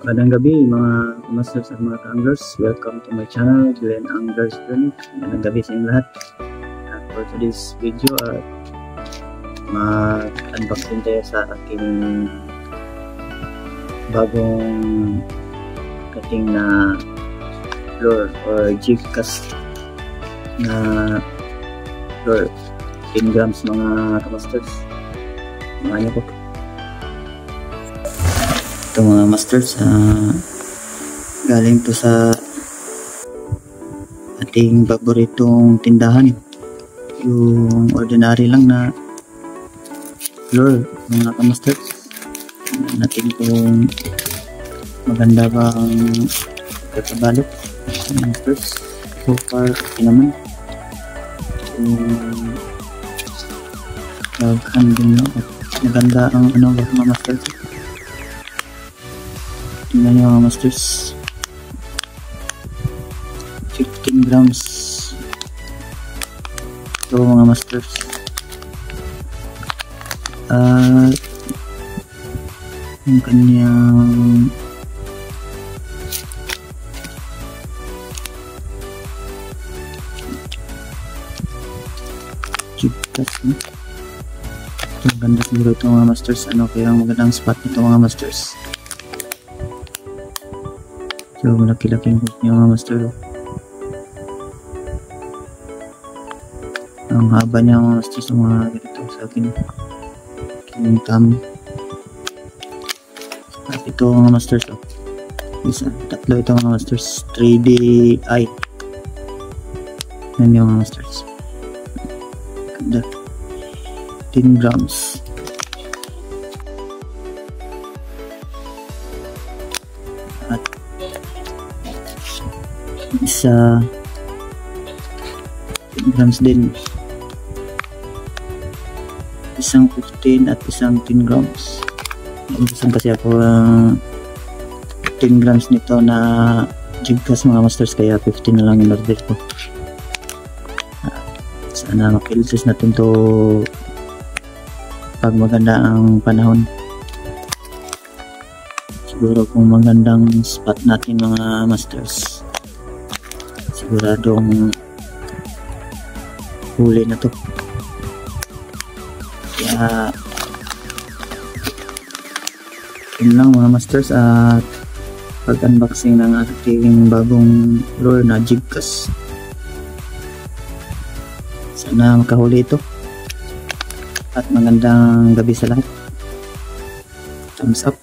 Magandang gabi mga masters at mga ka-anglers. Welcome to my channel, Glenn Anglers Journey. Magandang gabi sa inyong lahat. For today's video, mag-unboxing tayo sa aking bagong cutting na lure or jig cast na lure. 10 grams mga ka-masters. Mga niyo po. Ito mga masters, galing to sa ating paboritong tindahan, yung ordinary lang na lure mga ka-masters. Natin kung maganda bang kakabalot masters. So far okay naman nag-handling at maganda ang mga masters. Tingnan nyo mga masters, 15 grams ito mga masters. Yung kanyang jigtas, ito ganda siguro ito mga masters. Kaya magandang spot nito mga masters. So malaki-laking hook niya mga master. Ang haba niya mga master sa mga ganito sa akin. Yung tummy. At ito mga masters. Tatlo ito mga masters. 3DI. Yan yung mga masters. Ganda. 10 grams. At isa 10 grams din, isang 15 at isang 10 grams. Isang kasi ako 10 grams nito na jigcast mga masters, kaya 15 na lang in order ko. Sana makiltis natin to pag maganda ang panahon. Siguro kung magandang spot natin mga masters, siguradong huli na to. Kaya yun lang mga masters, at pag-unboxing ng ating bagong lure na jigcast. Sana makahuli ito, at magandang gabi sa lahat. Thumbs up.